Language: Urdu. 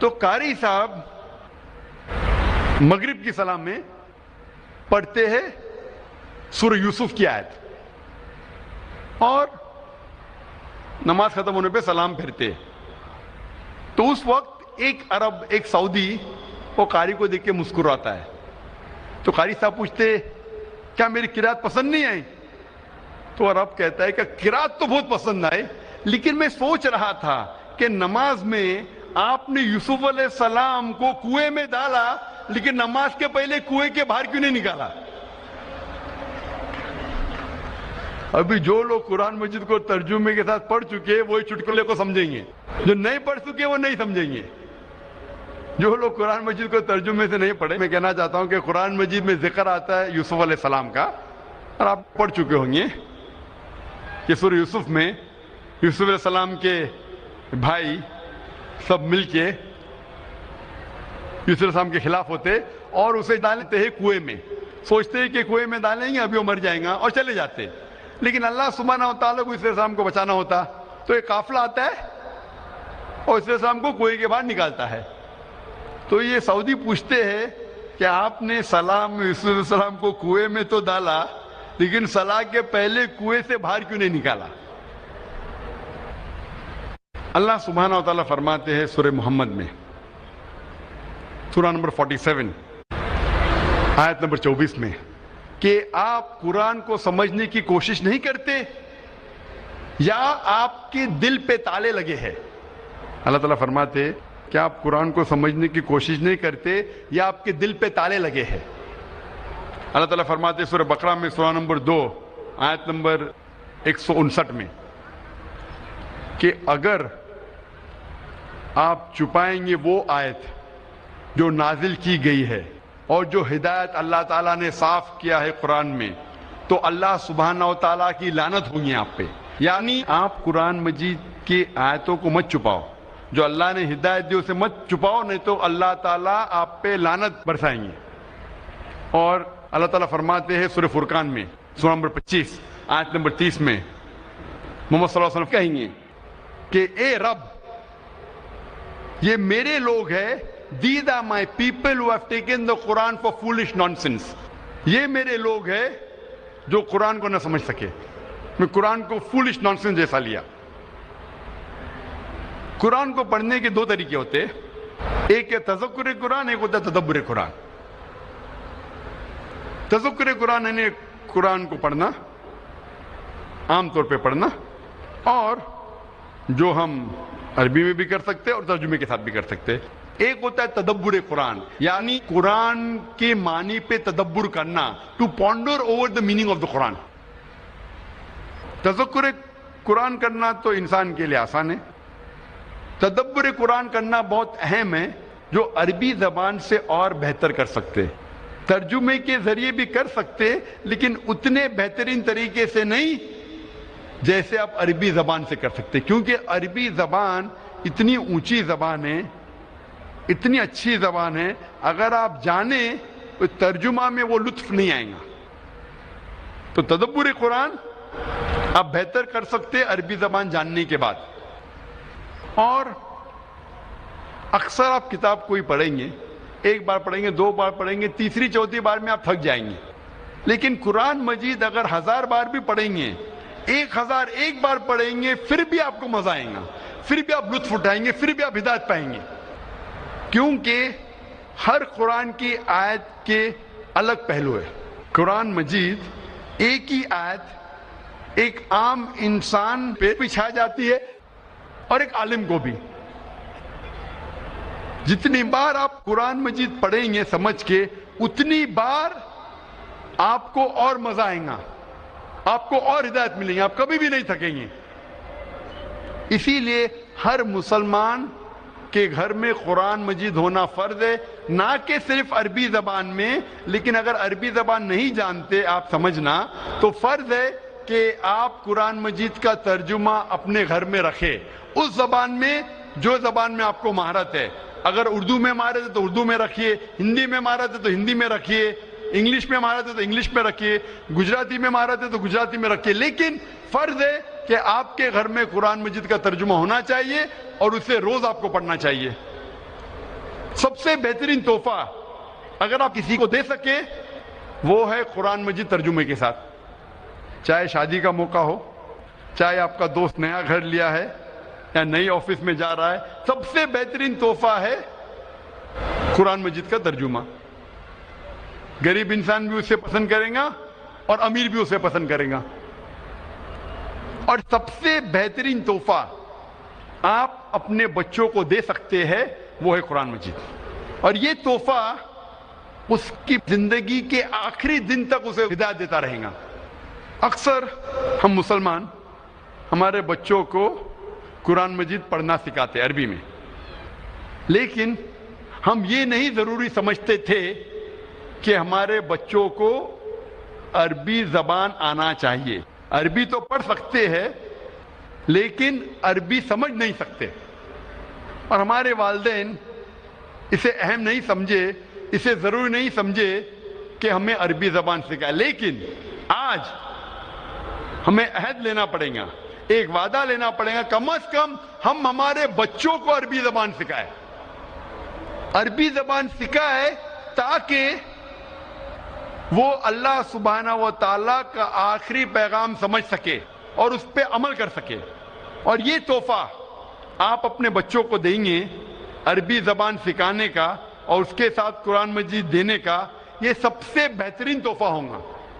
تو قاری صاحب مغرب کی سلام میں پڑھتے ہیں سورہ یوسف کی آیت اور نماز ختم ہونے پہ سلام پھرتے. تو اس وقت ایک عرب، ایک سعودی وہ قاری کو دیکھ کے مسکراتا ہے. تو قاری صاحب پوچھتے کیا میری قرات پسند نہیں آئی؟ تو عرب کہتا ہے کہ قرات تو بہت پسند آئے، لیکن میں سوچ رہا تھا کہ نماز میں آپ نے یوسف علیہ السلام کو کنویں میں ڈالا لیکن نماز کے پہلے کنویں کے باہر کیوں نہیں نکالا؟ ابھی جو لوگ قرآن مجید کو ترجمے کے ساتھ پڑھ چکے وہی چٹکلے کو سمجھیں گے، جو نہیں پڑھ چکے وہ نہیں سمجھیں گے. جو لوگ قرآن مجید کو ترجمے سے نہیں پڑھے، میں کہنا چاہتا ہوں کہ قرآن مجید میں ذکر آتا ہے یوسف علیہ السلام کا، اور آپ پڑھ چکے ہوں گے کہ سورہ یوسف میں یوسف علیہ السلام کے بھائی سب مل کے یوسف علیہ السلام کے خلاف ہوتے اور اسے ڈالتے ہیں کنویں میں. سوچتے ہیں کہ کنویں میں ڈالیں گے ابھی وہ مر جائیں گا اور چلے جاتے، لیکن اللہ سبحانہ و تعالیٰ کو یوسف علیہ السلام کو بچانا ہوتا تو ایک قافلہ آتا ہے اور یوسف علیہ السلام کو کنویں کے باہر نکالتا ہے. تو یہ سعودی پوچھتے ہیں کہ آپ نے سلام یوسف علیہ السلام کو کنویں میں تو ڈالا لیکن صلاح کے پہلے کنویں سے باہر کیوں نہیں نکالا؟ اللہ سبحانہ و تعالیٰ فرماتے ہیں سورہ محمد میں، سورہ نمبر 47 آیت نمبر 24 میں کہ آپ قرآن کو سمجھنے کی کوشش نہیں کرتے یا آپ کے دل پہ تالے لگے ہیں. اللہ تعالیٰ فرماتے ہیں کہ آپ قرآن کو سمجھنے کی کوشش نہیں کرتے یا آپ کے دل پہ تالے لگے ہیں. اللہ تعالیٰ فرماتے ہیں سورہ بقرہ میں سورہ نمبر 2 آیت نمبر 159 میں کہ اگر آپ چھپائیں گے وہ آیت جو نازل کی گئی ہے اور جو ہدایت اللہ تعالیٰ نے صاف کیا ہے قرآن میں تو اللہ سبحانہ و تعالیٰ کی لعنت ہوگی آپ پہ. یعنی آپ قرآن مجید کی آیتوں کو مت چھپاؤ، جو اللہ نے ہدایت دی اسے مت چھپاؤ، نہیں تو اللہ تعالیٰ آپ پہ لعنت برسائیں گے. اور اللہ تعالیٰ فرماتے ہیں سورہ فرقان میں سورہ نمبر 25 آیت نمبر 30 میں محمد صلی اللہ علیہ وسلم کہیں گے کہ اے رب یہ میرے لوگ ہیں، these are my people who have taken the Quran for foolish nonsense. یہ میرے لوگ ہیں جو قرآن کو نہ سمجھ سکے، میں قرآن کو foolish nonsense جیسا لیا. قرآن کو پڑھنے کے دو طریقے ہوتے ہیں، ایک ہے تذکر قرآن، ایک ہوتا ہے تدبر قرآن. تذکر قرآن یعنی قرآن کو پڑھنا، عام طور پہ پڑھنا، اور جو ہم عربی میں بھی کر سکتے اور ترجمے کے ساتھ بھی کر سکتے. ایک ہوتا ہے تدبر قرآن، یعنی قرآن کے معنی پہ تدبر کرنا، to ponder over the meaning of the Quran. تذکر قرآن کرنا تو انسان کے لیے آسان ہے، تدبر قرآن کرنا بہت اہم ہے، جو عربی زبان سے اور بہتر کر سکتے، ترجمے کے ذریعے بھی کر سکتے لیکن اتنے بہترین طریقے سے نہیں جیسے آپ عربی زبان سے کر سکتے، کیونکہ عربی زبان اتنی اونچی زبان ہے، اتنی اچھی زبان ہے، اگر آپ جانیں تو ترجمہ میں وہ لطف نہیں آئے گا. تو تدبر قرآن آپ بہتر کر سکتے عربی زبان جاننے کے بعد. اور اکثر آپ کتاب کوئی پڑھیں گے، ایک بار پڑھیں گے، 2 بار پڑھیں گے، تیسری چوتھی بار میں آپ تھک جائیں گے. لیکن قرآن مجید اگر 1000 بار بھی پڑھیں گے، 1001 بار پڑھیں گے، پھر بھی آپ کو مزہ آئے گا، پھر بھی آپ لطف اٹھائیں گے، پھر بھی آپ ہدایت پائیں گے. کیونکہ ہر قرآن کی آیت کے الگ پہلو ہے. قرآن مجید ایک ہی آیت ایک عام انسان پہ بھی چھا جاتی ہے اور ایک عالم کو بھی. جتنی بار آپ قرآن مجید پڑھیں گے سمجھ کے، اتنی بار آپ کو اور مزہ آئے گا، آپ کو اور ہدایت ملیں گی، آپ کبھی بھی نہیں تھکیں گے. اسی لیے ہر مسلمان کے گھر میں قرآن مجید ہونا فرض ہے، نہ کہ صرف عربی زبان میں، لیکن اگر عربی زبان نہیں جانتے آپ سمجھنا تو فرض ہے کہ آپ قرآن مجید کا ترجمہ اپنے گھر میں رکھیں، اس زبان میں جو زبان میں آپ کو مہارت ہے. اگر اردو میں مہارت ہے تو اردو میں رکھیے، ہندی میں مہارت ہے تو ہندی میں رکھیے، انگلش میں مہارت ہے تو انگلش میں رکھیے، گجراتی میں مہارت ہے تو گجراتی میں رکھیے. لیکن فرض ہے کہ آپ کے گھر میں قرآن مجید کا ترجمہ ہونا چاہیے اور اسے روز آپ کو پڑھنا چاہیے. سب سے بہترین تحفہ اگر آپ کسی کو دے سکے وہ ہے قرآن مجید ترجمے کے ساتھ. چاہے شادی کا موقع ہو، چاہے آپ کا دوست نیا گھر لیا ہے یا نئی آفس میں جا رہا ہے، سب سے بہترین تحفہ ہے قرآن مجید کا ترجمہ. غریب انسان بھی اسے پسند کرے گا اور امیر بھی اسے پسند کرے گا. اور سب سے بہترین تحفہ آپ اپنے بچوں کو دے سکتے ہیں وہ ہے قرآن مجید. اور یہ تحفہ اس کی زندگی کے آخری دن تک اسے ہدایت دیتا رہے گا. اکثر ہم مسلمان ہمارے بچوں کو قرآن مجید پڑھنا سکھاتے عربی میں، لیکن ہم یہ نہیں ضروری سمجھتے تھے کہ ہمارے بچوں کو عربی زبان آنا چاہیے. عربی تو پڑھ سکتے ہیں لیکن عربی سمجھ نہیں سکتے، اور ہمارے والدین اسے اہم نہیں سمجھے، اسے ضروری نہیں سمجھے کہ ہمیں عربی زبان سکھائے. لیکن آج ہمیں عہد لینا پڑے گا، ایک وعدہ لینا پڑے گا، کم از کم ہم ہمارے بچوں کو عربی زبان سکھائیں. عربی زبان سکھائے تاکہ وہ اللہ سبحانہ و تعالیٰ کا آخری پیغام سمجھ سکے اور اس پہ عمل کر سکے. اور یہ تحفہ آپ اپنے بچوں کو دیں گے عربی زبان سکھانے کا اور اس کے ساتھ قرآن مجید دینے کا، یہ سب سے بہترین تحفہ ہوگا.